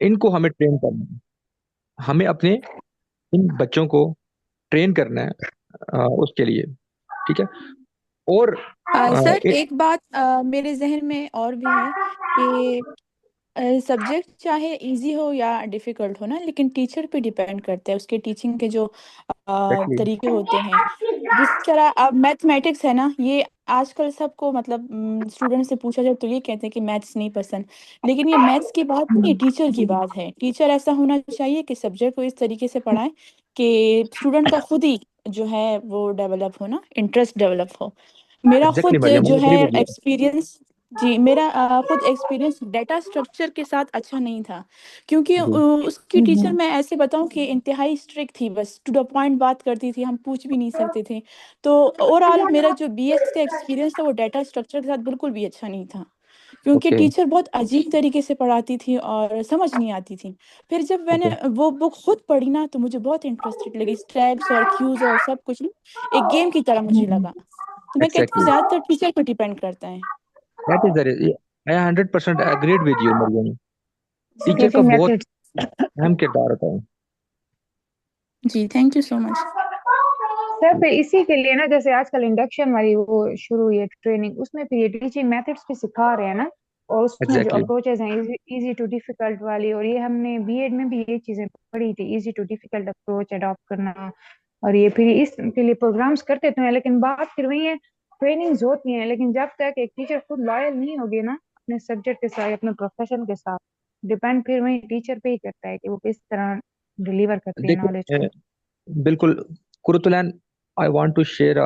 इनको हमें ट्रेन करना है। हमें अपने इन बच्चों को ट्रेन करना है उसके लिए। ठीक है। और सर एक एक बात मेरे जहन में और भी है कि सब्जेक्ट चाहे इजी हो या डिफिकल्ट हो ना, लेकिन टीचर पे डिपेंड करता है, उसके टीचिंग के जो एग्जैक्टली। तरीके होते हैं। जिस तरह अब मैथमेटिक्स है ना, ये आजकल सबको मतलब स्टूडेंट से पूछा जाए तो ये कहते हैं कि मैथ्स नहीं पसंद। लेकिन ये मैथ्स की बात नहीं, ये टीचर की बात है। टीचर ऐसा होना चाहिए कि सब्जेक्ट को इस तरीके से पढ़ाए कि स्टूडेंट का खुद ही जो है वो डेवलप हो ना, इंटरेस्ट डेवलप हो। मेरा एग्जैक्टली खुद मरियम, जो आई है एग्री विद यू। एक्सपीरियंस, जी मेरा खुद एक्सपीरियंस डेटा स्ट्रक्चर के साथ अच्छा नहीं था। क्योंकि जी। उसकी टीचर मैं ऐसे बताऊं कि इंतहाई स्ट्रिक्ट थी, बस टू द पॉइंट बात करती थी, हम पूछ भी नहीं सकते थे। तो ओवरऑल मेरा जो बीएस का एक्सपीरियंस था वो डेटा स्ट्रक्चर के साथ बिल्कुल भी अच्छा नहीं था। क्योंकि ओके। टीचर बहुत अजीब तरीके से पढ़ाती थी और समझ नहीं आती थी। फिर जब मैंने ओके। वो बुक खुद पढ़ी ना तो मुझे बहुत इंटरेस्टेड लगी, स्टेप्स और क्यूज और सब कुछ ना एक गेम की तरह मुझे लगा। तो मैं कहती हूँ एग्जैक्टली। ज्यादातर टीचर पर डिपेंड करता है। That is the, I 100% agreed with you Maryam. Teacher का जी। बहुत मेथड्स। अहम किरदार होता है। जी thank you so much. Sir फिर इसी के लिए ना, जैसे आजकल इंडक्शन वाली वो शुरू हुई है ट्रेनिंग, उसमें फिर ये टीचिंग मेथड्स भी सिखा रहे हैं ना। और उसमें जो एग्जैक्टली। अप्रोचेज हैं, इजी टू डिफिकल्ट वाली, और ये हमने बीएड में भी ये चीजें पढ़ी थी, easy to difficult approach adopt करना। और ये फिर इसके लिए प्रोग्राम्स करते तो हैं, लेकिन बात फिर वही है, ट्रेनिंग्स होती हैं, लेकिन जब तक एक टीचर खुद लॉयल नहीं होगी ना अपने सब्जेक्ट के साथ, अपने प्रोफेशन के साथ, डिपेंड फिर वही टीचर पे ही करता है कि वो किस तरह डिलीवर करती है नॉलेज देखिए को। बिल्कुल, Qurratulain, I want to share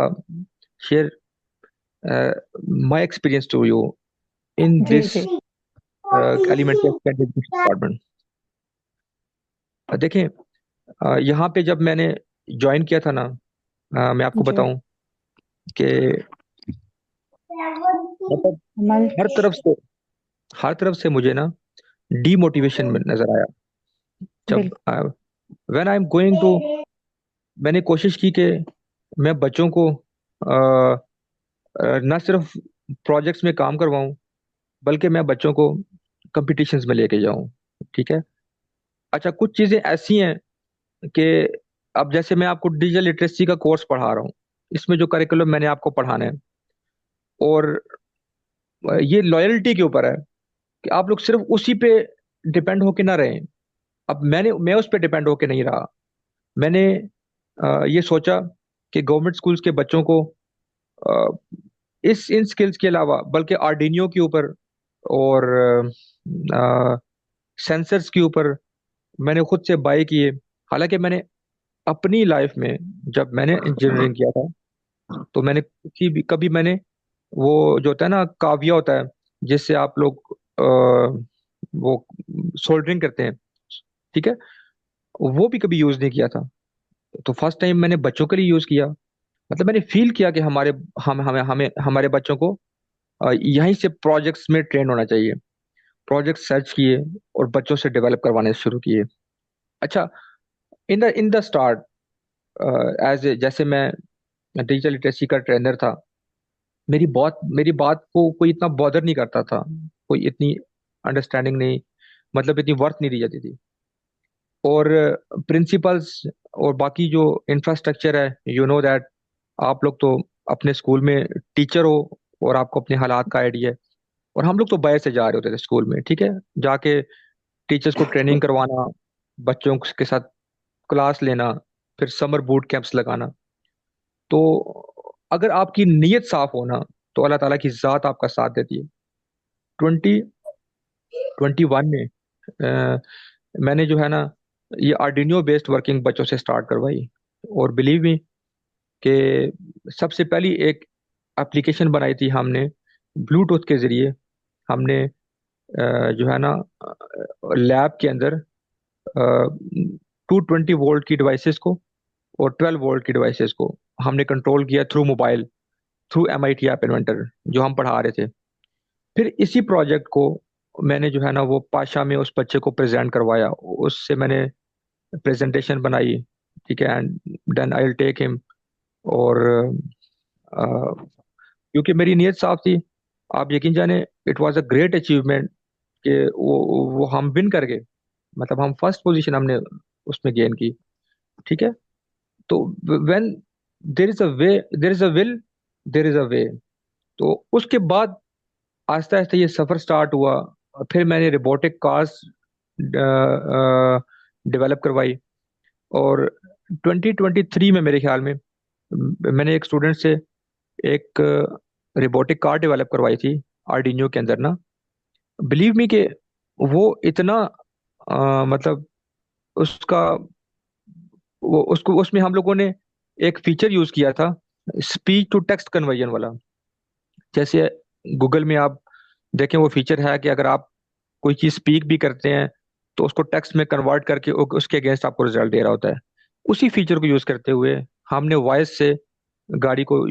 my experience to you in जी दिस जी। Elementary department. देखें, यहाँ पे जब मैंने ज्वाइन किया था ना, मैं आपको जी। बताऊं कि मतलब हमारे। हर तरफ से हर तरफ से मुझे ना डीमोटिवेशन में नजर आया। जब बिल्कुल। When I am going to, मैंने कोशिश की कि मैं बच्चों को न सिर्फ प्रोजेक्ट्स में काम करवाऊं, बल्कि मैं बच्चों को कंपटीशंस में लेके जाऊं। ठीक है। अच्छा, कुछ चीजें ऐसी हैं कि अब जैसे मैं आपको डिजिटल लिटरेसी का कोर्स पढ़ा रहा हूँ, इसमें जो करिकुलम मैंने आपको पढ़ाना है, और ये लॉयल्टी के ऊपर है कि आप लोग सिर्फ उसी पे डिपेंड होके ना रहें। अब मैं उस पे डिपेंड होके नहीं रहा। मैंने ये सोचा कि गवर्नमेंट स्कूल्स के बच्चों को अ, इस इन स्किल्स के अलावा बल्कि आर्डिनियो के ऊपर और सेंसर्स के ऊपर मैंने खुद से बाय किए। हालांकि मैंने अपनी लाइफ में, जब मैंने इंजीनियरिंग किया था, तो मैंने कभी मैंने वो जो होता है ना, काविया होता है जिससे आप लोग वो सोल्डरिंग करते हैं, ठीक है, वो भी कभी यूज नहीं किया था। तो फर्स्ट टाइम मैंने बच्चों के लिए यूज किया। मतलब मैंने फील किया कि हमारे हम हमें हमें हमारे बच्चों को यहीं से प्रोजेक्ट्स में ट्रेन होना चाहिए। प्रोजेक्ट सर्च किए और बच्चों से डेवलप करवाने शुरू किए। अच्छा, इन द स्टार्ट, एज जैसे मैं डिजिटल लिटरेसी का ट्रेनर था, मेरी बात को कोई इतना बॉदर नहीं करता था, कोई इतनी अंडरस्टैंडिंग नहीं, मतलब इतनी वर्थ नहीं दी जाती थी। और प्रिंसिपल्स और बाकी जो इंफ्रास्ट्रक्चर है, यू नो दैट, आप लोग तो अपने स्कूल में टीचर हो और आपको अपने हालात का आइडिया है। और हम लोग तो बाहर से जा रहे होते थे स्कूल में, ठीक है, जाके टीचर्स को ट्रेनिंग करवाना, बच्चों के साथ क्लास लेना, फिर समर बूट कैंप्स लगाना। तो अगर आपकी नीयत साफ हो ना, तो अल्लाह ताला की जात आपका साथ देती है। 2021 में मैंने जो है ना, ये आर्डिनियो बेस्ड वर्किंग बच्चों से स्टार्ट करवाई। और बिलीव मी कि सबसे पहली एक एप्लीकेशन बनाई थी हमने ब्लूटूथ के जरिए। हमने जो है ना, लैब के अंदर 220 वोल्ट की डिवाइसेस को और 12 वोल्ट की डिवाइसेस को हमने कंट्रोल किया through mobile, through MIT app inventor जो हम पढ़ा रहे थे। फिर इसी प्रोजेक्ट को मैंने जो है ना, वो पाशा में उस बच्चे को प्रेजेंट करवाया, उससे मैंने प्रेजेंटेशन बनाई। ठीक है, and then I will take him. और क्योंकि मेरी नीयत साफ थी, आप यकीन जाने, it was a great achievement कि वो हम विन कर गए। मतलब हम फर्स्ट पोजीशन हमने उसमें गेन की। ठीक है। तो when there is a way, there is a will, there is a way. तो उसके बाद आहिस्ता आहिस्ता ये सफर स्टार्ट हुआ। फिर मैंने रोबोटिक कार्स डेवलप करवाई। और 2023 में मेरे ख्याल में मैंने एक स्टूडेंट से एक रोबोटिक कार डेवलप करवाई थी आर्डिनो के अंदर ना। बिलीव मी कि वो इतना मतलब उसका वो उसको उसमें हम लोगों ने एक फीचर यूज किया था, स्पीच टू टेक्स्ट कन्वर्जन वाला। जैसे गूगल में आप देखें, वो फीचर है कि अगर आप कोई चीज स्पीक भी करते हैं तो उसको टेक्स्ट में कन्वर्ट करके उसके अगेंस्ट आपको रिजल्ट दे रहा होता है। उसी फीचर को यूज करते हुए हमने वॉइस से गाड़ी को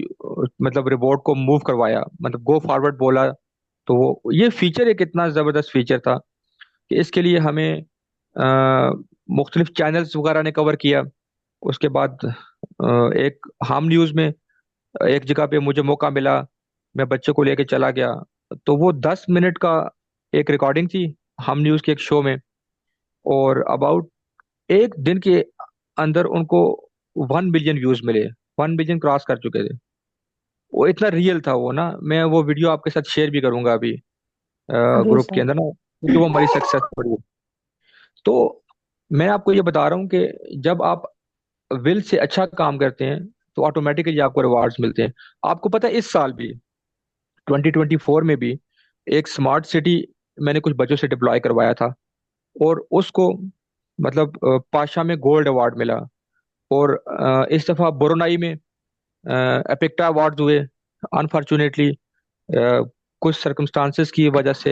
मतलब रोबोट को मूव करवाया, मतलब गो फॉरवर्ड बोला। तो वो ये फीचर एक इतना जबरदस्त फीचर था कि इसके लिए हमें मुख्तलिफ चैनल्स वगैरह ने कवर किया। उसके बाद एक हम न्यूज़ में एक जगह पे मुझे मौका मिला, मैं बच्चे को लेके चला गया। तो वो 10 मिनट का एक रिकॉर्डिंग थी हम न्यूज़ के एक शो में। और अबाउट एक दिन के अंदर उनको 1 बिलियन व्यूज मिले, 1 बिलियन क्रॉस कर चुके थे। वो इतना रियल था वो ना। मैं वो वीडियो आपके साथ शेयर भी करूंगा अभी जी ग्रुप के सर। अंदर ना, क्योंकि वो हमारी सक्सेस पड़ी। तो मैं आपको ये बता रहा हूँ कि जब आप विल से अच्छा काम करते हैं तो ऑटोमेटिकली आपको रिवार्ड्स मिलते हैं। आपको पता है इस साल भी 2024 में भी एक स्मार्ट सिटी मैंने कुछ बच्चों से डिप्लॉय करवाया था। और उसको मतलब पाशा में गोल्ड अवार्ड मिला। और इस दफा बोरोनाई में एपिक्टा अवार्ड हुए। अनफॉर्चुनेटली कुछ सर्कमस्टांसेस की वजह से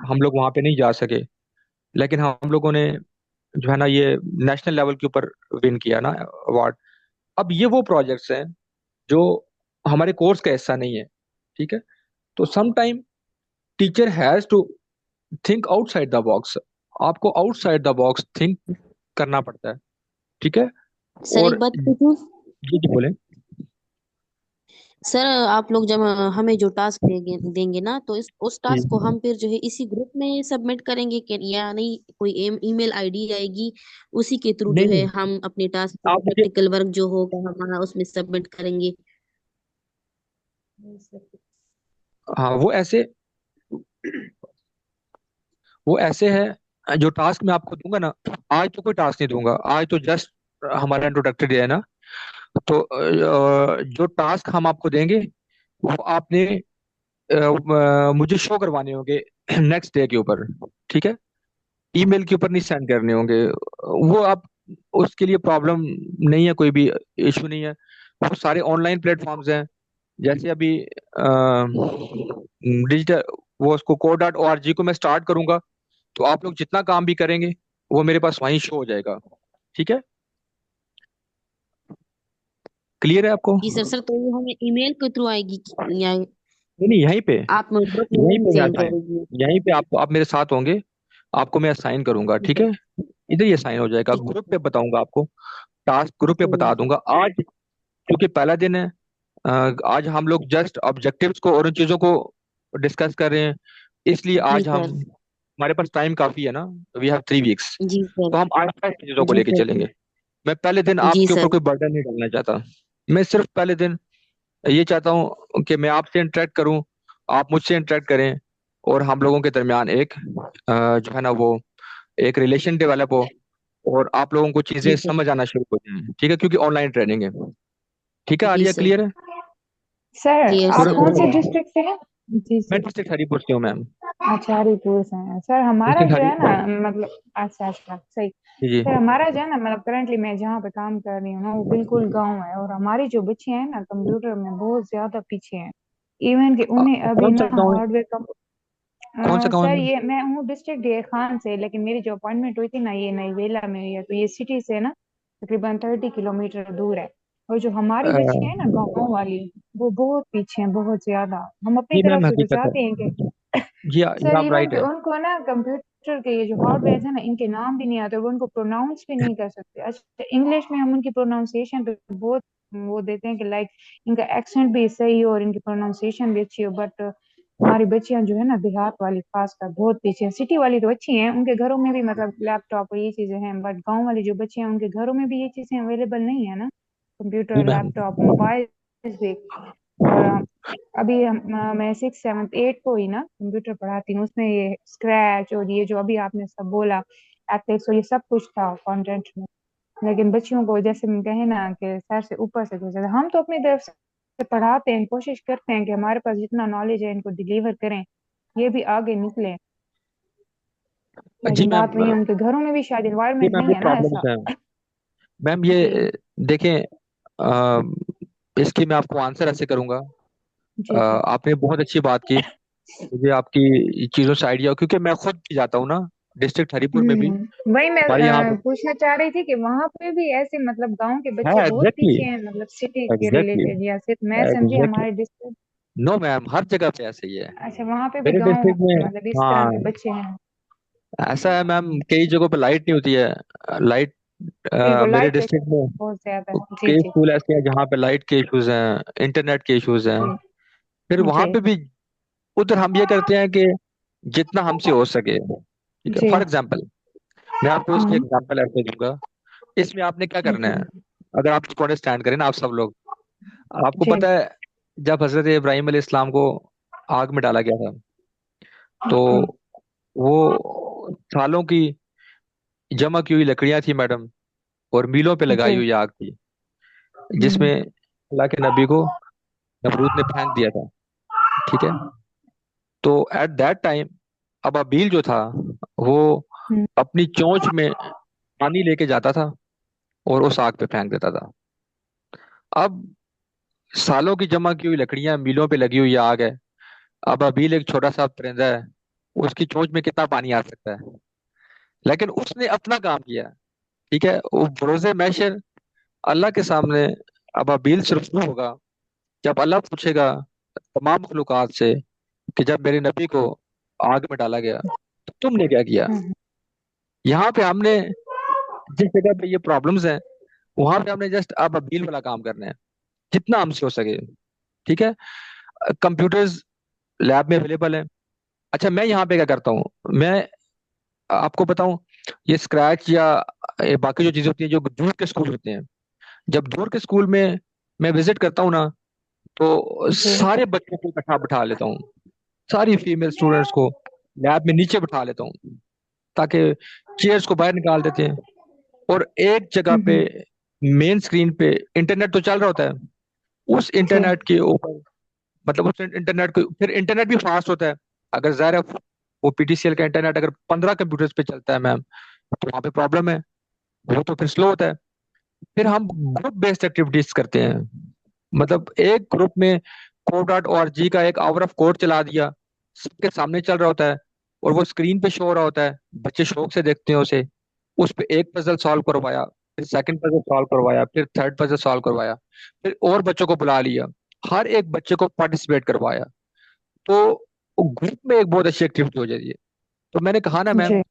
हम लोग वहां पे नहीं जा सके। लेकिन हम लोगों ने जो है ना ये नेशनल लेवल के ऊपर विन किया ना अवार्ड। अब ये वो प्रोजेक्ट्स हैं जो हमारे कोर्स का हिस्सा नहीं है। ठीक है। तो some time teacher has to think outside the box. आपको आउटसाइड द बॉक्स थिंक करना पड़ता है। ठीक है। सर एक और बात पूछूं? जी जी बोले। सर आप लोग जब हमें जो टास्क देंगे देंगे ना, तो इस उस जी। टास्क को हम फिर जो है इसी ग्रुप में सबमिट करेंगे कि या नहीं, कोई ईमेल आईडी आएगी उसी के थ्रू जो नहीं है नहीं, हम अपने टास्क आप मुझे, प्रैक्टिकल वर्क जो होगा हमारा उसमें सबमिट करेंगे? हाँ वो ऐसे है जो टास्क मैं आपको दूंगा ना। आज तो कोई टास्क नहीं दूंगा, आज तो जस्ट हमारा इंट्रोडक्टरी डे है ना। तो जो टास्क हम आपको देंगे वो आपने मुझे शो करवाने होंगे नेक्स्ट डे के ऊपर। ठीक है। ईमेल के ऊपर नहीं सेंड करने होंगे वो आप। उसके लिए प्रॉब्लम नहीं है, कोई भी इशू नहीं है। वो सारे ऑनलाइन प्लेटफॉर्म्स हैं। जैसे अभी डिजिटल वो उसको code.org को मैं स्टार्ट करूंगा तो आप लोग जितना काम भी करेंगे वो मेरे पास वहीं शो हो जाएगा। ठीक है। क्लियर है आपको? जी सर। सर तो ये हमें ईमेल के थ्रू आएगी या नहीं नहीं, यहीं पे, आप ग्रुप में यहीं लिंक पे मैं सेंड असाइन, करेंगे? यहीं पे आपको, आप मेरे साथ होंगे, आपको मैं असाइन करूंगा। जी ठीक सर। है। इधर ही असाइन हो जाएगा, ठीक है ग्रुप सर। पे बताऊंगा आपको। टास्क ग्रुप पे बता जी दूंगा आज, क्योंकि पहला दिन है। आज हम लोग जस्ट ऑब्जेक्टिव्स को और उन चीजों को डिस्कस कर रहे हैं। इसलिए जी आज हम, सर। हमारे पास टाइम काफी है ना, वी हैव 3 वीक्स। जी सर। तो हम आहिस्ता आहिस्ता चीजों को जी लेके सर। चलेंगे। मैं पहले दिन जी आपके ऊपर सर। कोई बर्डन नहीं डालना चाहता। मैं सिर्फ पहले दिन ये चाहता हूँ कि मैं आपसे इंटरेक्ट करूं, आप मुझसे इंटरेक्ट करें, और हम लोगों के दरमियान एक जो है ना वो एक रिलेशन डेवलप हो, और आप लोगों को चीजें जी सर। समझ आना शुरू हो जाए। ठीक है, क्योंकि ऑनलाइन ट्रेनिंग है। ठीक है जी आलिया, सर। क्लियर है? सर क्लियर आप पूरा सर। कौन से पूरा। डिस्ट्रिक्ट से हैं? जी मैं सर। डिस्ट्रिक्ट हरीपुर से हूँ मैम। अच्छा, हरिपुर से हैं सर। हमारा डिस्ट्रिक्ट जो है ना हरीपुर। मतलब, अच्छा अच्छा सही। जी जी। सर हमारा जो है ना मतलब करंटली मैं जहाँ पे काम कर रही हूँ ना वो बिल्कुल गांव है, और हमारी जो बच्चे हैं ना कंप्यूटर में बहुत ज्यादा पीछे हैं। इवन कि उन्हें अभी कौन सा ना गाँव है? हार्डवेयर का कौन सा गाँव है सर मैम? ये मैं हूँ डिस्ट्रिक्ट डे खान से, लेकिन मेरी जो अपॉइंटमेंट हुई थी ना ये नई वेला में हुई है, तो ये सिटी से ना तकरीबन 30 किलोमीटर दूर है। और जो हमारी बच्ची है ना गांव वाली, वो बहुत पीछे हैं, बहुत ज्यादा। हम अपनी जी तरफ मैम, से तो हकीकत है। चाहते हैं कि जी सर आप इवन राइट कि है। उनको ना कंप्यूटर के ये जो हार्डवेयर है ना इनके नाम भी नहीं आते, वो उनको प्रोनाउंस भी नहीं कर सकते। अच्छा इंग्लिश में हम उनकी प्रोनाउंसिएशन पे बहुत वो देते हैं कि लाइक इनका एक्सेंट भी सही हो और इनकी प्रोनाउंसिएशन भी अच्छी हो, बट हमारी बच्चियां जो है ना देहात वाली खासकर बहुत पीछे हैं। सिटी वाली तो अच्छी हैं, उनके घरों में भी मतलब लैपटॉप और ये चीजें हैं, बट गांव वाली जो बच्चियां हैं उनके घरों में भी ये चीजें अवेलेबल नहीं है ना, जी कंप्यूटर मैम। लैपटॉप मोबाइल भी। और अभी मैं 6 7 8 को ही ना कंप्यूटर पढ़ाती हूँ, उसमें ये स्क्रैच और ये जो अभी आपने सब बोला एथेक्स और ये सब कुछ था कंटेंट में। लेकिन बच्चियों को जैसे हम कहें ना कि सर से ऊपर से कुछ ज्यादा, हम तो अपनी तरफ से पढ़ाते हैं, कोशिश करते हैं कि हमारे पास जितना नॉलेज है इनको डिलीवर करें, ये भी आगे निकले। जी लेकिन बात मैम। वही है, उनके घरों में भी शायद जी इन्वायरमेंट मैम, नहीं ये है ना प्रॉब्लम्स ऐसा। हैं मैम। ये जी देखें, अ, इसकी मैं आपको आंसर ऐसे करूंगा। जी जी। आपने बहुत अच्छी बात की, मुझे आपकी चीज़ों से आइडिया हो, क्योंकि मैं खुद भी जाता हूँ ना डिस्ट्रिक्ट हरिपुर में भी। वही मैं हमारे यहाँ पे पूछना चाह रही थी कि वहां पे भी ऐसे मतलब गांव के है। बच्चे बहुत एग्जैक्टली, पीछे हैं मतलब सिटी के एग्जैक्टली, रिलेटेड, या सिर्फ मैं समझी एग्जैक्टली। हमारे डिस्ट्रिक्ट। नो मैम, हर जगह पे ऐसे ही है। अच्छा वहां पे भी मेरे गांव डिस्ट्रिक्ट में, मतलब इस तरह हाँ, के बच्चे हैं। ऐसा है मैम, कई जगहों पे लाइट नहीं होती है। लाइट, बिल्कुल मेरे लाइट का डिस्ट्रिक्ट में बहुत ज्यादा है। जी कई जी स्कूल ऐसे हैं जहाँ पे लाइट के इश्यूज हैं, इंटरनेट के इश्यूज हैं। जी फिर वहां जी पे भी उधर हम ये करते हैं कि जितना हमसे हो सके, ठीक है। जी। फॉर एग्जाम्पल, मैं आपको इसकी हम्म एग्जाम्पल ऐसे दूंगा। इसमें आपने क्या करना जी है, अगर आप इसको अंडरस्टैंड करें ना, आप सब लोग, आपको जी। पता है जब हजरत इब्राहिम अलैहि इस्लाम को आग में डाला गया था, तो ओके। वो सालों की जमा की हुई लकड़ियां थी मैडम, और मीलों पे लगाई जी। हुई आग थी, हम्म जिसमें अल्लाह के नबी को नमरूद ने फेंक दिया था, ठीक है। तो एट दैट टाइम अबाबील जो था, वो हम्म अपनी चोंच में पानी लेके जाता था और उस आग पे फेंक देता था। अब सालों की जमा की हुई लकड़ियां, मीलों पे लगी हुई आग है। अबाबील एक छोटा सा परिंदा है, उसकी चोंच में कितना पानी आ सकता है? लेकिन उसने अपना काम किया, ठीक है। वो बरोज़े महशर अल्लाह के सामने अबाबील से रुबरू होगा, जब अल्लाह पूछेगा तमाम मखलूकात से कि जब मेरे नबी को आग में डाला गया तो तुमने क्या किया? हम्म। यहाँ पे हमने जिस जगह पे ये प्रॉब्लम्स हैं, वहां पे हमने जस्ट अबाबील वाला काम करना है, जितना हमसे हो सके, ठीक है। कंप्यूटर्स लैब में अवेलेबल है। अच्छा, मैं यहाँ पे क्या करता हूँ, मैं आपको बताऊं, ये स्क्रैच या ये बाकी जो चीजें होती हैं जो दूर के स्कूल होते हैं, जब दूर के स्कूल में मैं विजिट करता हूँ ना, तो जी सारे बच्चों को इकट्ठा बिठा लेता हूँ, सारी फीमेल स्टूडेंट्स को लैब में नीचे बिठा लेता हूँ, ताकि चेयर्स को बाहर निकाल देते हैं, और एक जगह पे हम्म। मेन स्क्रीन पे इंटरनेट तो चल रहा होता है। उस जी इंटरनेट के ऊपर, मतलब उस इंटरनेट को, फिर इंटरनेट भी फास्ट होता है। अगर ज़ाहिर है वो पीटीसीएल का इंटरनेट अगर 15 कंप्यूटर्स पे चलता है मैम, तो वहाँ पे प्रॉब्लम है, वो तो फिर स्लो होता है। फिर हम ग्रुप बेस्ड एक्टिविटीज करते हैं, मतलब एक ग्रुप में code.org का एक आवर ऑफ कोड चला दिया, सबके सामने चल रहा होता है, और वो स्क्रीन पे शो हो रहा होता है, बच्चे शौक से देखते हैं उसे। उस पे एक पजल सॉल्व करवाया, फिर सेकंड पजल सॉल्व करवाया, फिर थर्ड पजल सॉल्व करवाया, फिर और बच्चों को बुला लिया, हर एक बच्चे को पार्टिसिपेट करवाया, तो ग्रुप में एक बहुत अच्छी एक्टिविटी हो जाती है। तो मैंने कहा ना मैम, जी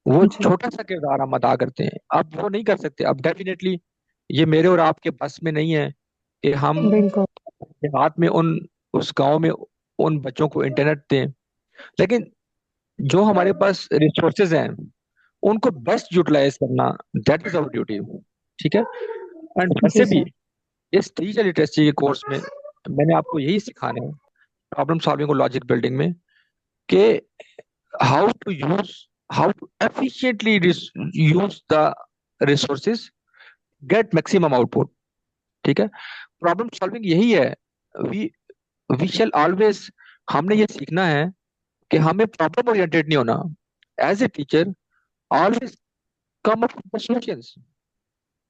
वो जी। छोटा सा किरदार हम अदा करते हैं, अब वो नहीं कर सकते। अब डेफिनेटली ये मेरे और आपके बस में नहीं है कि हम बिल्कुल। देहात में उस गांव में उन बच्चों को इंटरनेट दें, लेकिन जो हमारे पास रिसोर्सेज हैं उनको बेस्ट यूटिलाइज करना, दैट इज आवर ड्यूटी, ठीक है। एंड जी वैसे भी सर। इस डिजिटल लिटरेसी के कोर्स में मैंने आपको यही सिखाना है, प्रॉब्लम सॉल्विंग और लॉजिक बिल्डिंग में, कि how to use how to efficiently use the resources, get maximum output, ठीक है। प्रॉब्लम सॉल्विंग यही है। वी वी शैल ऑलवेज, हमने ये सीखना है कि हमें प्रॉब्लम ओरिएंटेड नहीं होना। As a teacher, always come up with solutions.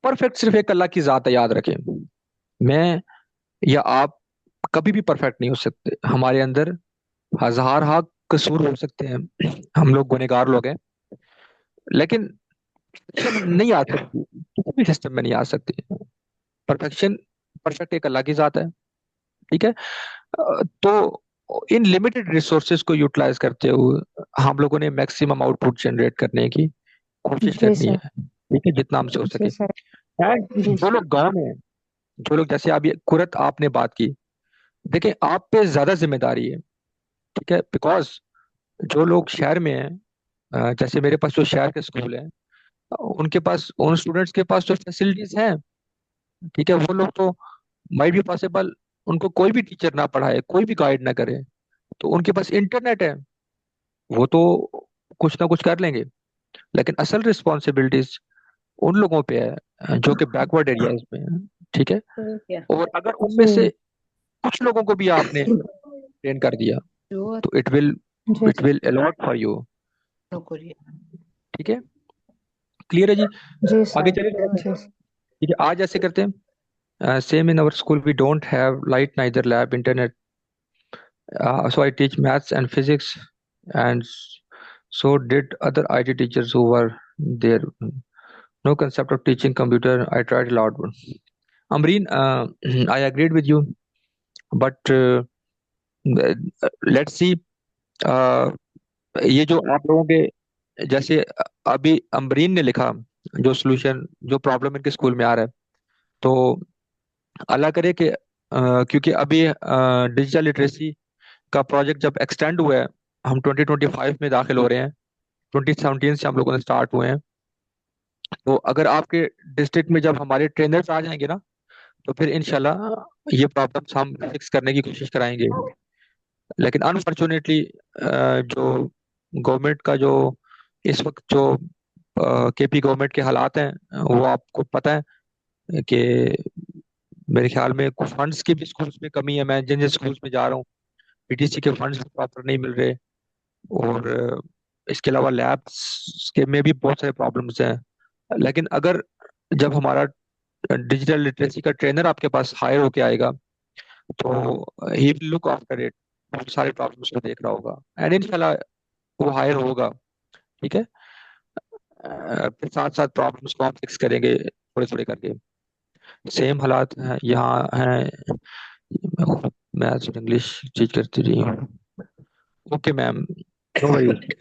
Perfect सिर्फ एक अल्लाह की जात है, याद रखें। मैं या आप कभी भी परफेक्ट नहीं हो सकते, हमारे अंदर हजार हा कसूर हो सकते हैं, हम लोग गुनहगार लोग हैं, लेकिन perfection नहीं आ सकती, किसी भी सिस्टम में नहीं आ सकती परफेक्शन। परफेक्ट एक अल्लाह की जात है, ठीक है। तो इन लिमिटेड रिसोर्सेज को यूटिलाइज करते हुए हम लोगों ने मैक्सिमम आउटपुट जनरेट करने की कोशिश जी करनी सर। है, ठीक है, जितना हमसे हो जी सके। सर। एंड जी जो लोग गांव में हैं, जो लोग, जैसे आप ये कुरत आपने बात की, देखिए आप पे ज्यादा जिम्मेदारी है, ठीक है, बिकॉज जो लोग शहर में हैं, जैसे मेरे पास जो शहर के स्कूल हैं, उनके पास, उन स्टूडेंट्स के पास जो फैसिलिटीज हैं, ठीक है, वो लोग तो माइट बी पॉसिबल उनको कोई भी टीचर ना पढ़ाए, कोई भी गाइड ना करे, तो उनके पास इंटरनेट है, वो तो कुछ ना कुछ कर लेंगे। लेकिन असल रिस्पॉन्सिबिलिटीज उन लोगों पे है जो कि बैकवर्ड एरियाज में है, ठीक है। तो क्या और अगर उनमें से जी कुछ लोगों को भी आपने ट्रेन कर दिया, जो तो जी it will allot for you. नौकरी ठीक है, क्लियर है जी। जी आगे सर चलिए थोड़ा सा। जी ठीक है, आज ऐसे करते हैं, same in our school we don't have light neither lab internet, so I teach maths and physics, and so did other IT teachers who were there. No concept of teaching computer. I tried a lot. Amreen, I agreed with you, but let's see. Uh, ये जो आप लोगों के जैसे अभी अमरीन ने लिखा, जो सोल्यूशन, जो प्रॉब्लम इनके स्कूल में आ रहा है, तो अल्लाह करे कि क्योंकि अभी डिजिटल लिटरेसी का प्रोजेक्ट जब एक्सटेंड हुआ है, हम 2025 में दाखिल हो रहे हैं, 2017 से हम लोगों ने स्टार्ट हुए हैं। तो अगर आपके डिस्ट्रिक्ट में जब हमारे ट्रेनर्स आ जाएंगे ना, तो फिर इंशाल्लाह ये प्रॉब्लम्स हम फिक्स करने की कोशिश कराएंगे। लेकिन अनफॉर्चुनेटली जो गवर्नमेंट का जो इस वक्त जो केपी गवर्नमेंट के हालात हैं, वो आपको पता है कि मेरे ख्याल में कुछ फंड्स की भी स्कूल्स में कमी है। मैं जिन जिन स्कूल्स में जा रहा हूँ, पीटीसी के फंड्स प्रॉपर नहीं मिल रहे, और इसके अलावा लैब्स के में भी बहुत सारे प्रॉब्लम्स हैं। लेकिन अगर जब हमारा डिजिटल लिटरेसी का ट्रेनर आपके पास हायर होके आएगा, तो he will look after it, बहुत सारे प्रॉब्लम्स को देख रहा होगा, एंड इंशाल्लाह वो हायर होगा। ठीक है, फिर साथ साथ प्रॉब्लम्स को हम फिक्स करेंगे थोड़े थोड़े करके। सेम हालात हैं यहाँ हैं। मैथ्स और इंग्लिश चीज करती रही हूँ। Okay ma'am, no worries,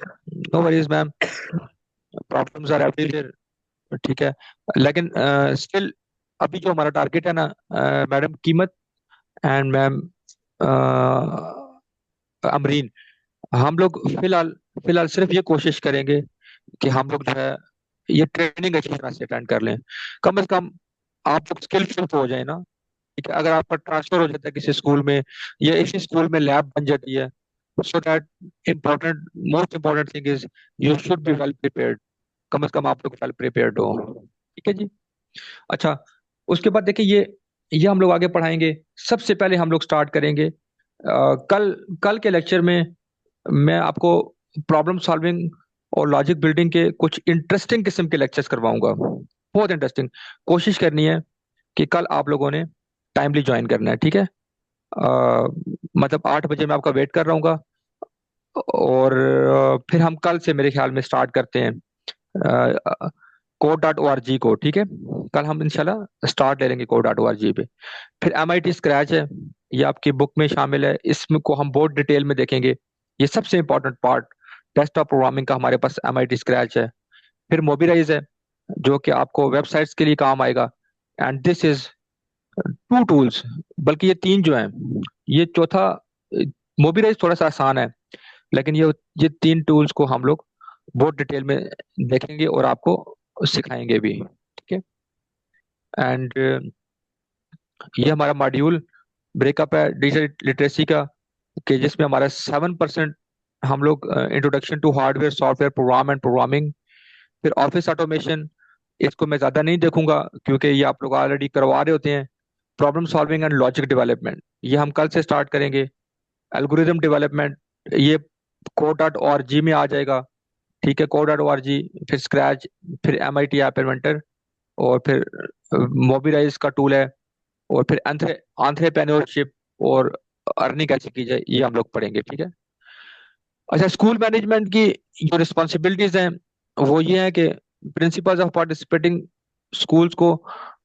no worries ma'am, problems are everywhere. ठीक है, लेकिन स्टिल अभी जो हमारा टारगेट है ना, मैडम कीमत एंड मैम अमरीन, हम लोग फिलहाल फिलहाल सिर्फ ये कोशिश करेंगे कि हम लोग जो है ये ट्रेनिंग अच्छी तरह से अटेंड कर लें। कम से कम आप लोग स्किलफुल तो हो जाए ना। ठीक है, अगर आपका ट्रांसफर हो जाता है किसी स्कूल में, या इसी स्कूल में लैब बन जाती है, so that important, most important thing is you should be well prepared. कम से कम आप लोग वेल प्रिपेयर्ड हो। ठीक है जी। अच्छा, उसके बाद देखिए ये हम लोग आगे पढ़ाएंगे। सबसे पहले हम लोग स्टार्ट करेंगे कल कल के लेक्चर में मैं आपको प्रॉब्लम सॉल्विंग और लॉजिक बिल्डिंग के कुछ इंटरेस्टिंग किस्म के लेक्चर्स करवाऊंगा, बहुत इंटरेस्टिंग। कोशिश करनी है कि कल आप लोगों ने टाइमली ज्वाइन करना है, ठीक है। मतलब 8 बजे मैं आपका वेट कर रहा हूँ, और फिर हम कल से मेरे ख्याल में स्टार्ट करते हैं code.org को। ठीक है, कल हम इंशाल्लाह स्टार्ट ले लेंगे code.org पे। फिर MIT स्क्रैच है, ये आपकी बुक में शामिल है, इसमें को हम बहुत डिटेल में देखेंगे। ये सबसे इंपॉर्टेंट पार्ट डेस्कटॉप प्रोग्रामिंग का हमारे पास MIT स्क्रैच है। फिर मोबिलाइज है, जो कि आपको वेबसाइट्स के लिए काम आएगा। एंड दिस इज 2 टूल्स, बल्कि ये 3 जो हैं, ये चौथा मोबिलाइज थोड़ा सा आसान है, लेकिन ये 3 टूल्स को हम लोग बहुत डिटेल में देखेंगे और आपको सिखाएंगे भी। ठीक है, एंड ये हमारा मॉड्यूल ब्रेकअप है डिजिटल लिटरेसी का, कि जिसमें हमारा 7% हम लोग introduction to hardware software program and programming. फिर ऑफिस ऑटोमेशन, इसको मैं ज्यादा नहीं देखूंगा क्योंकि ये आप लोग ऑलरेडी करवा रहे होते हैं। Problem solving and logic development, ये हम कल से स्टार्ट करेंगे। एल्गोरिदम डेवलपमेंट, ये code.org में आ जाएगा। ठीक है, code.org, फिर स्क्रैच, फिर MIT ऐप इन्वेंटर, और फिर मोबिलाइज का टूल है, और फिर एंथ्रेप्रेन्योरशिप और अर्निंग कैसे की जाए, ये हम लोग पढ़ेंगे। ठीक है। अच्छा, स्कूल मैनेजमेंट की जो रिस्पॉन्सिबिलिटीज हैं, वो ये है कि प्रिंसिपल्स ऑफ पार्टिसिपेटिंग स्कूल्स को,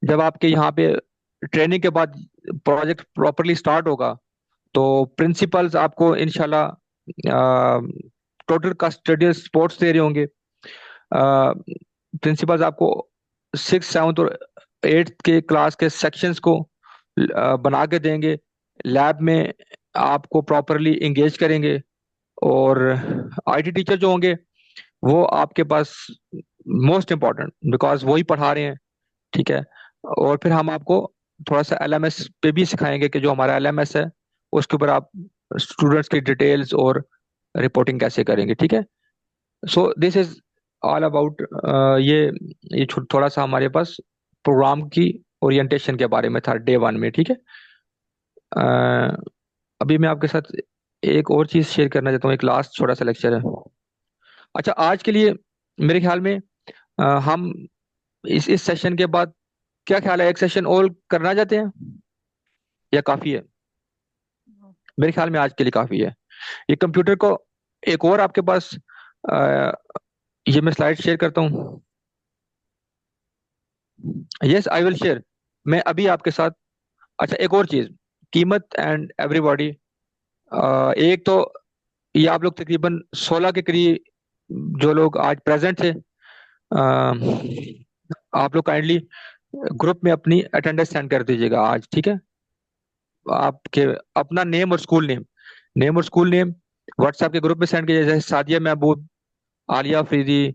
जब आपके यहाँ पे ट्रेनिंग के बाद प्रोजेक्ट प्रॉपरली स्टार्ट होगा, तो प्रिंसिपल्स आपको इंशाल्लाह टोटल कस्टोडियल स्पोर्ट्स दे रहे होंगे। प्रिंसिपल्स आपको 6, 7 और 8 के क्लास के सेक्शंस को बना के देंगे। लैब में आपको प्रॉपरली इंगेज करेंगे। और आईटी टीचर जो होंगे वो आपके पास मोस्ट इम्पोर्टेंट, बिकॉज वो ही पढ़ा रहे हैं, ठीक है। और फिर हम आपको थोड़ा सा एलएमएस पे भी सिखाएंगे कि जो हमारा एलएमएस है उसके ऊपर आप स्टूडेंट्स की डिटेल्स और रिपोर्टिंग कैसे करेंगे, ठीक है। So this is all about ये थोड़ा सा हमारे पास प्रोग्राम की ओरिएंटेशन के बारे में था डे 1 में, ठीक है। अ, अभी मैं आपके साथ एक और चीज शेयर करना चाहता हूँ, एक लास्ट छोटा सा लेक्चर है। अच्छा, आज के लिए मेरे ख्याल में हम इस सेशन के बाद, क्या ख्याल है, एक सेशन और करना चाहते हैं या काफी है? मेरे ख्याल में आज के लिए काफी है। ये कंप्यूटर को एक और आपके पास अ, ये मैं स्लाइड शेयर करता हूँ। Yes, I will share. मैं अभी आपके साथ, अच्छा एक और चीज, कीमत एंड एवरीबॉडी, एक तो ये आप लोग तकरीबन 16 के करीब जो लोग आज प्रेजेंट थे, आप लोग काइंडली ग्रुप में अपनी अटेंडेंस सेंड कर दीजिएगा आज, ठीक है। आपके अपना नेम और स्कूल नेम, नेम और स्कूल नेम व्हाट्सएप के ग्रुप में सेंड कीजिए, जैसे सादिया महबूब, आलिया अफरीदी,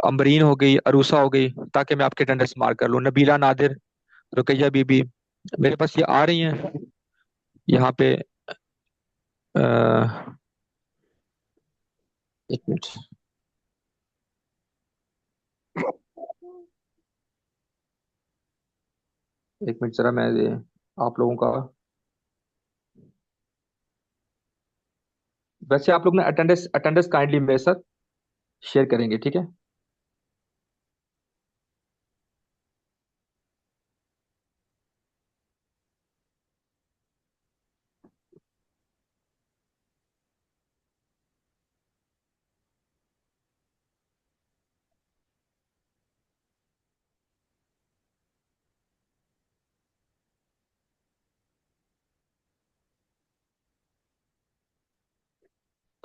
अम्बरीन हो गई, अरूसा हो गई, ताकि मैं आपके अटेंडेंस मार्क कर लूँ। नबीला नादिर, रुकैया बीबी, मेरे पास ये आ रही हैं यहाँ पे। अ, एक मिनट, एक मिनट जरा, मैं आप लोगों का, वैसे आप लोग ना अटेंडेंस अटेंडेंस काइंडली मेरे साथ शेयर करेंगे, ठीक है।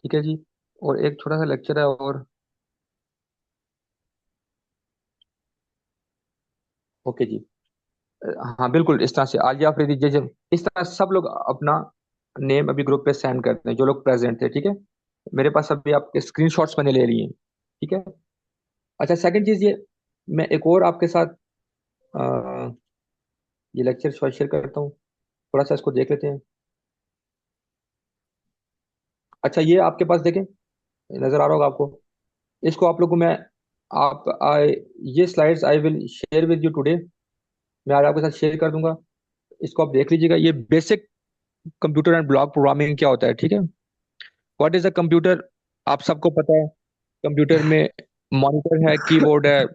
ठीक है जी, और एक छोटा सा लेक्चर है और, ओके जी। हाँ बिल्कुल, इस तरह से आलिया अफरीदी, जब इस तरह सब लोग अपना नेम अभी ग्रुप पे सेंड करते हैं जो लोग प्रेजेंट थे, ठीक है। मेरे पास अभी आपके स्क्रीनशॉट्स मैंने ले लिए हैं, ठीक है। अच्छा, सेकंड चीज ये, मैं एक और आपके साथ अ, ये लेक्चर शेयर करता हूँ, थोड़ा सा इसको देख लेते हैं। अच्छा, ये आपके पास देखें, नजर आ रहा होगा आपको, इसको आप लोगों को मैं, आप ये slides I will share with you today, मैं आज आपके साथ शेयर कर दूंगा। इसको आप देख लीजिएगा। ये basic computer and block programming क्या होता है, ठीक है। व्हाट इज अ कंप्यूटर, आप सबको पता है। कंप्यूटर में मॉनिटर है, कीबोर्ड है,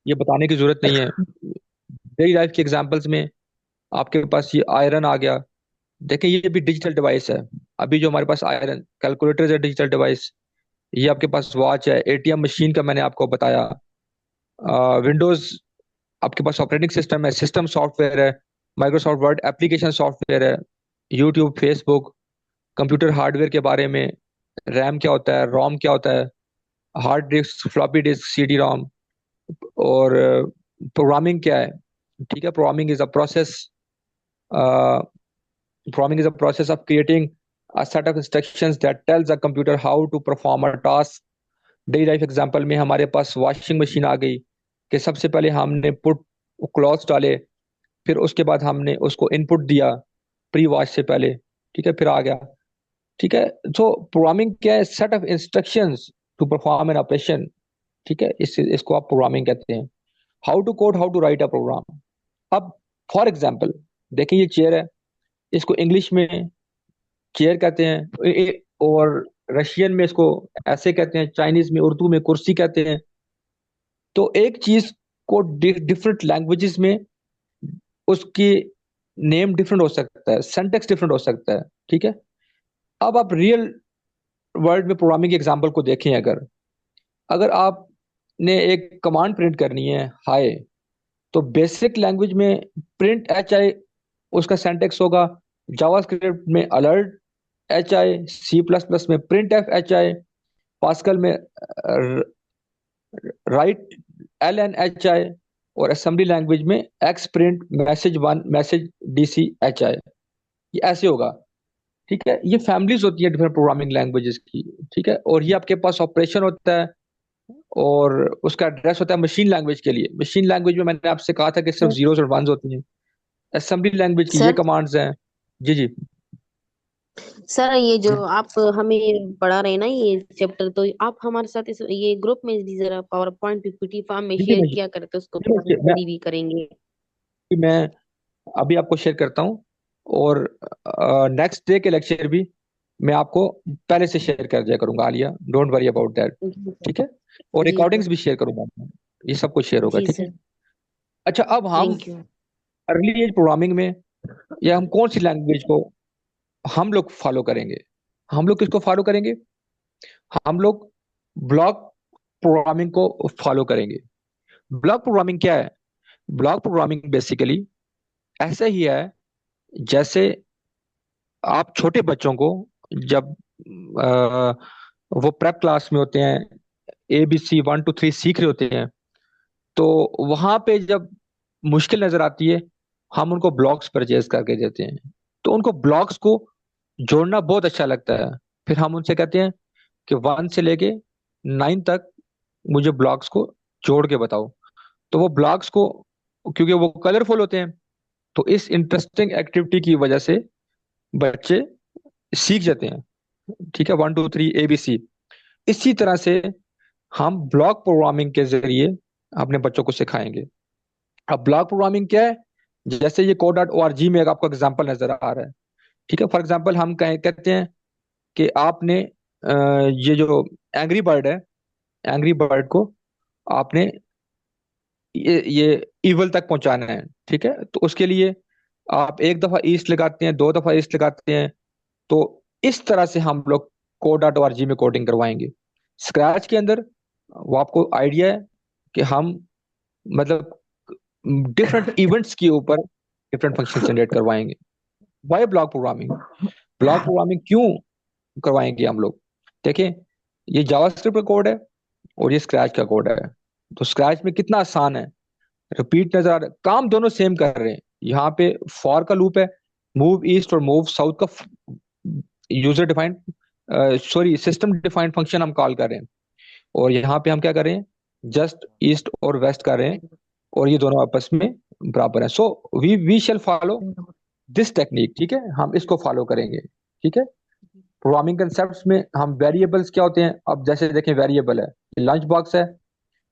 ये बताने की जरूरत नहीं है। डेली लाइफ के एग्जांपल्स में आपके पास ये आयरन आ गया, देखिए ये भी डिजिटल डिवाइस है। अभी जो हमारे पास आयरन कैलकुलेटर है, डिजिटल डिवाइस। ये आपके पास वॉच है, एटीएम मशीन का मैंने आपको बताया। विंडोज आपके पास ऑपरेटिंग सिस्टम है, सिस्टम सॉफ्टवेयर है, माइक्रोसॉफ्ट वर्ड एप्लीकेशन सॉफ्टवेयर है, यूट्यूब, फेसबुक। कंप्यूटर हार्डवेयर के बारे में, रैम क्या होता है, रोम क्या होता है, hard disk, floppy disk, CD ROM. और प्रोग्रामिंग क्या है, ठीक है। Programming is a process of creating a set of instructions that tells a computer how to perform a task। Daily life example में हमारे पास वॉशिंग मशीन आ गई, कि सबसे पहले हमने पुट क्लॉथ्स डाले, फिर उसके बाद हमने उसको इनपुट दिया प्री वॉश से पहले, ठीक है, फिर आ गया, ठीक है। तो प्रोग्रामिंग क्या है, set of instructions to perform an operation, ठीक है। इसको आप प्रोग्रामिंग कहते हैं। How to code, how to write a program. अब फॉर एग्जाम्पल देखिए, ये चेयर है, इसको इंग्लिश में चेयर कहते हैं, और रशियन में इसको ऐसे कहते हैं, चाइनीज में, उर्दू में कुर्सी कहते हैं। तो एक चीज को डिफरेंट लैंग्वेजेस में उसकी नेम डिफरेंट हो सकता है, सेंटेक्स डिफरेंट हो सकता है, ठीक है। अब आप रियल वर्ल्ड में प्रोग्रामिंग के एग्जांपल को देखें, अगर अगर आपने एक कमांड प्रिंट करनी है, हाय, तो बेसिक लैंग्वेज में प्रिंट एच आई उसका सेंटेक्स होगा, जावास्क्रिप्ट में alert H I, C plus plus में printf H I, Pascal में writeln H I, और असेंबली लैंग्वेज में X print message one message D C H I. ये ऐसे होगा। ठीक है, ये फैमिलीज होती है डिफरेंट प्रोग्रामिंग लैंग्वेजेस की। ठीक है, और ये आपके पास ऑपरेशन होता है, और उसका एड्रेस होता है मशीन लैंग्वेज के लिए। मशीन लैंग्वेज में मैंने आपसे कहा था कि सिर्फ सर जीरोस और वंस होती हैं। असेंबली लैंग्वेज की ये सर कमांड्स हैं। जी जी। सर ये जो आप हमें पढ़ा रहे हैं ना ये चैप्टर, तो आप हमारे साथ इस ये ग्रुप में भी जरा पावर पॉइंट पीपीटी फॉर्म में ठीक है, शेयर किया करते तो उसको फिर हम स्टडी भी करेंगे। मैं अभी आपको शेयर करता हूँ, और नेक्स्ट डे के लेक्चर भी मैं आपको पहले से शेयर कर दिया करूंगा Alia, don't worry about that. जी सर। ठीक है, और जी रिकॉर्डिंग्स सर। भी शेयर करूंगा मैं। ये सब कुछ शेयर होगा, जी ठीक है। सर। अच्छा, अब हम thank you. Early age programming में, या हम कौन सी लैंग्वेज को हम लोग फॉलो करेंगे? हम लोग किसको फॉलो करेंगे? हम लोग ब्लॉक प्रोग्रामिंग को फॉलो करेंगे। ब्लॉक प्रोग्रामिंग क्या है? ब्लॉक प्रोग्रामिंग बेसिकली ऐसा ही है जैसे आप छोटे बच्चों को, जब वो प्रेप क्लास में होते हैं, ABC 1 to 3 सीख रहे होते हैं, तो वहां पे जब मुश्किल नजर आती है, हम उनको ब्लॉक्स परचेज करके देते हैं। तो उनको ब्लॉक्स को जोड़ना बहुत अच्छा लगता है। फिर हम उनसे कहते हैं कि 1 से लेके 9 तक मुझे ब्लॉक्स को जोड़ के बताओ। तो वो ब्लॉक्स को, क्योंकि वो कलरफुल होते हैं, तो इस इंटरेस्टिंग एक्टिविटी की वजह से बच्चे सीख जाते हैं। ठीक है, 1 2 3 ABC। इसी तरह से हम ब्लॉक प्रोग्रामिंग के जरिए अपने बच्चों को सिखाएंगे। अब ब्लॉक प्रोग्रामिंग क्या है? जैसे ये code.org में एक आपको एग्जांपल नजर आ रहा है। ठीक है, फॉर एग्जांपल हम कहते हैं कि आपने ये जो एंग्री बर्ड है, एंग्री बर्ड को आपने ये ईवल तक पहुंचाना है। ठीक है, तो उसके लिए आप एक दफा ईस्ट लगाते हैं, 2 दफा ईस्ट लगाते हैं। तो इस तरह से हम लोग code.org में कोडिंग करवाएंगे। स्क्रैच के अंदर वो आपको आइडिया है कि हम मतलब डिफरेंट इवेंट्स के ऊपर डिफरेंट फंक्शन जनरेट करवाएंगे। Bye block programming. Block programming क्यों करवाएंगे हम लोग? देखिए, ये जावास्क्रिप्ट का कोड है और ये स्क्रैच का कोड है। तो स्क्रैच में कितना आसान है, रिपीट नजर आ रहा है, काम दोनों सेम कर रहे हैं। यहाँ पे फॉर का लूप है, मूव ईस्ट और मूव साउथ का user defined, sorry system defined function हम कॉल कर रहे हैं। और यहाँ पे हम क्या कर रहे हैं? जस्ट ईस्ट और वेस्ट कर रहे हैं, और ये दोनों आपस में बराबर है। So we shall follow this technique. ठीक है, हम इसको फॉलो करेंगे। ठीक है, प्रोग्रामिंग कंसेप्ट्स में हम वेरिएबल्स क्या होते हैं, अब जैसे देखें वेरिएबल है, लंच बॉक्स है,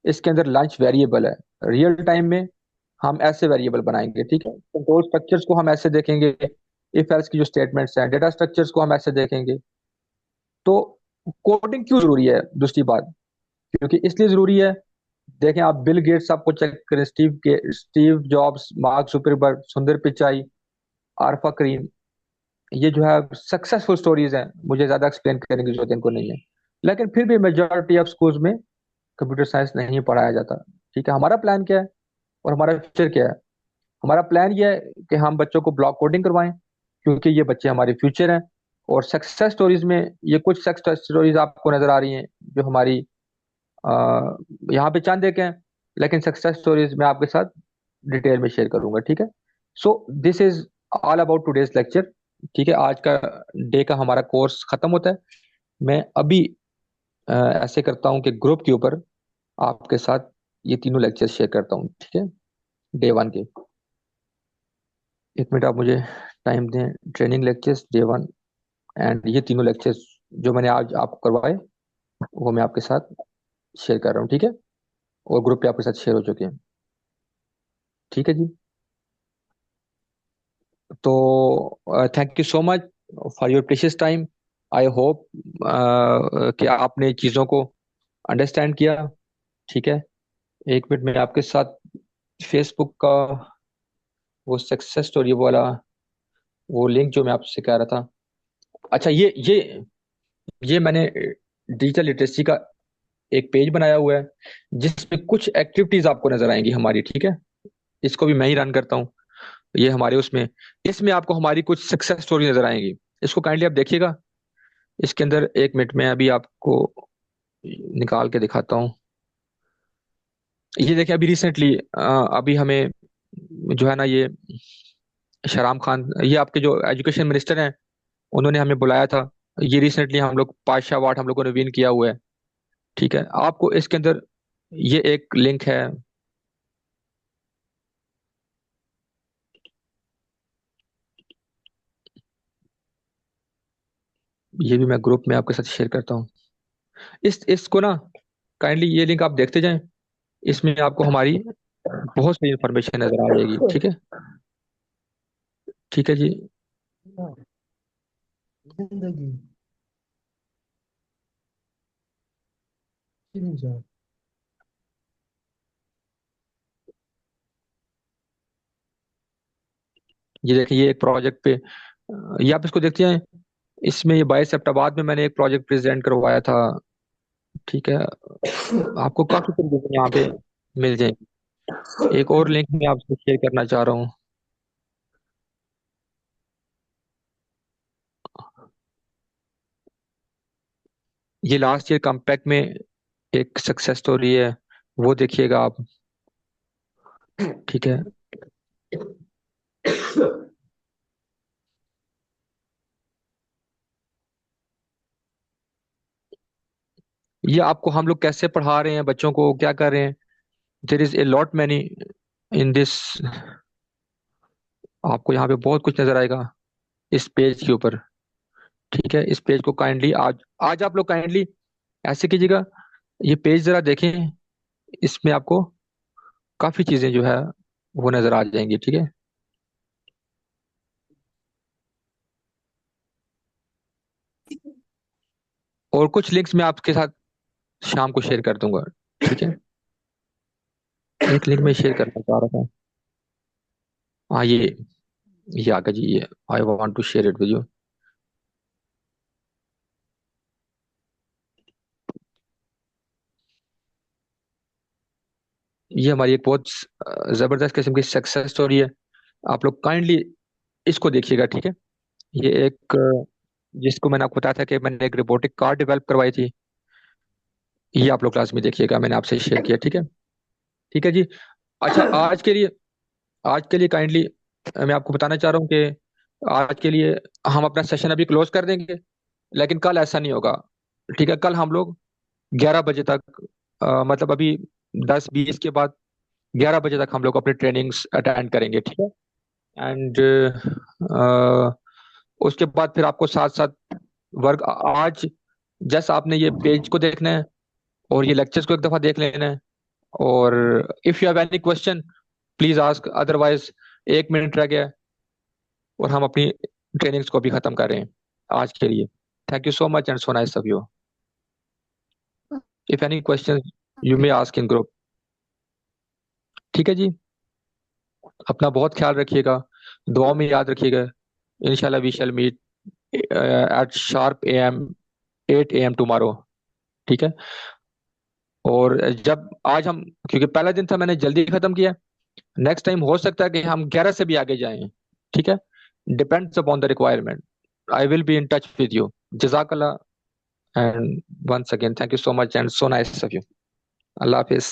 इसके अंदर लंच वेरिएबल है। रियल टाइम में हम ऐसे वेरिएबल बनाएंगे। ठीक है, कंट्रोल स्ट्रक्चर्स को हम ऐसे देखेंगे, इफ एल्स की जो स्टेटमेंट्स हैं, डेटा स्ट्रक्चर्स को हम ऐसे देखेंगे। तो कोडिंग क्यों जरूरी है? दूसरी बात, क्योंकि इसलिए जरूरी है, देखें आप बिल गेट्स आपको चेक करें, स्टीव जॉब्स, मार्क जुकरबर्ग, सुंदर पिचाई, आरफा करीम, ये जो है सक्सेसफुल स्टोरीज हैं। मुझे ज्यादा एक्सप्लेन करने की जरूरत इनको नहीं है, लेकिन फिर भी मेजोरिटी ऑफ स्कूल्स में कंप्यूटर साइंस नहीं पढ़ाया जाता। ठीक है, हमारा प्लान क्या है और हमारा फ्यूचर क्या है? हमारा प्लान ये है कि हम बच्चों को ब्लॉक कोडिंग करवाएं, क्योंकि ये बच्चे हमारे फ्यूचर हैं। और सक्सेस स्टोरीज में ये कुछ सक्सेस स्टोरीज आपको नजर आ रही हैं जो हमारी यहाँ पे चंद एक हैं, लेकिन सक्सेस स्टोरीज मैं आपके साथ डिटेल में शेयर करूंगा। ठीक है, so this is all about today's lecture. ठीक है, आज का डे का हमारा कोर्स खत्म होता है। मैं अभी ऐसे करता हूँ कि ग्रुप के ऊपर आपके साथ ये तीनों लेक्चर शेयर करता हूँ। ठीक है, डे 1 के। 1 मिनट आप मुझे टाइम दें। ट्रेनिंग लेक्चर्स डे 1, एंड ये तीनों लेक्चर्स जो मैंने आज आपको करवाए वो मैं आपके साथ शेयर कर रहा हूँ। ठीक है, और ग्रुप पे आपके साथ शेयर हो चुके हैं। ठीक है जी, तो thank you so much for your precious time. I hope कि आपने चीज़ों को अंडरस्टैंड किया। ठीक है, 1 मिनट में आपके साथ फेसबुक का वो सक्सेस स्टोरी वाला वो लिंक जो मैं आपसे कह रहा था। अच्छा, ये मैंने डिजिटल लिटरेसी का एक पेज बनाया हुआ है, जिसमें कुछ एक्टिविटीज आपको नजर आएंगी हमारी। ठीक है, इसको भी मैं ही रन करता हूँ। ये हमारे उसमें, इसमें आपको हमारी कुछ सक्सेस स्टोरी नजर आएंगी। इसको काइंडली आप देखिएगा। इसके अंदर 1 मिनट में अभी आपको निकाल के दिखाता हूँ। ये देखिए, अभी रिसेंटली अभी हमें जो है ना, ये शहराम खान, ये आपके जो एजुकेशन मिनिस्टर हैं, उन्होंने हमें बुलाया था। ये रिसेंटली हम लोग पाशा अवार्ड हम लोगों ने विन किया हुआ है। ठीक है, आपको इसके अंदर ये एक लिंक है। ये भी मैं ग्रुप में आपके साथ शेयर करता हूँ। इसको ना काइंडली ये लिंक आप देखते जाएं। इसमें आपको हमारी बहुत सी इंफॉर्मेशन नजर आ जाएगी। ठीक है, ठीक है जी। जिंदगी ये देखिए, ये एक प्रोजेक्ट पे ये आप इसको देखते हैं। इसमें ये 22 सितंबर में मैंने एक प्रोजेक्ट प्रेजेंट करवाया था। ठीक है, आपको काफी तरीके यहाँ पे मिल जाएंगे। एक और लिंक मैं आपसे शेयर करना चाह रहा हूँ। ये लास्ट ईयर कम्पैक्ट में एक सक्सेस स्टोरी है, वो देखिएगा आप। ठीक है, ये आपको हम लोग कैसे पढ़ा रहे हैं बच्चों को, क्या कर रहे हैं। There is a lot many in this. आपको यहाँ पे बहुत कुछ नजर आएगा इस पेज के ऊपर। ठीक है, इस पेज को काइंडली आज आज आप लोग काइंडली ऐसे कीजिएगा, ये पेज जरा देखें। इसमें आपको काफी चीजें जो है वो नजर आ जाएंगी। ठीक है, और कुछ लिंक्स मैं आपके साथ शाम को शेयर कर दूंगा। ठीक है, एक लिंक मैं शेयर करना चाह रहा था। हाँ, ये आ गया जी, ये I want to share it with you. ये हमारी एक बहुत जबरदस्त किस्म की सक्सेस स्टोरी है। आप लोग काइंडली इसको देखिएगा। ठीक है, ये एक जिसको मैंने आपको बताया था कि मैंने एक रोबोटिक कार डेवलप करवाई थी। ये आप लोग क्लास में देखिएगा, मैंने आपसे शेयर किया। ठीक है, ठीक है जी। अच्छा, आज के लिए काइंडली मैं आपको बताना चाह रहा हूँ कि आज के लिए हम अपना सेशन अभी क्लोज कर देंगे, लेकिन कल ऐसा नहीं होगा। ठीक है, कल हम लोग 11 बजे तक मतलब अभी 10-20 के बाद 11 बजे तक हम लोग अपनी ट्रेनिंग्स अटेंड करेंगे। ठीक है, एंड उसके बाद फिर आपको साथ साथ वर्क आज जैसे आपने ये पेज को देखना है और ये लेक्चर्स को एक दफा देख लेना है। और if you have any question please ask, otherwise 1 minute रह गया है और हम अपनी ट्रेनिंग्स को भी खत्म कर रहे हैं आज के लिए। Thank you so much and so nice of you. If any question you may ask in group. ठीक है जी, अपना बहुत ख्याल रखिएगा, दुआओं में याद रखिएगा। इंशाल्लाह we shall meet at sharp AM 8 AM tomorrow. ठीक है, और जब आज हम क्योंकि पहला दिन था मैंने जल्दी खत्म किया, नेक्स्ट टाइम हो सकता है कि हम 11 से भी आगे जाएं। ठीक है, depends upon the requirement. I will be in touch with you. जजाकल्ला and once again thank you so much and so nice of you. अल्लाह हाफिज।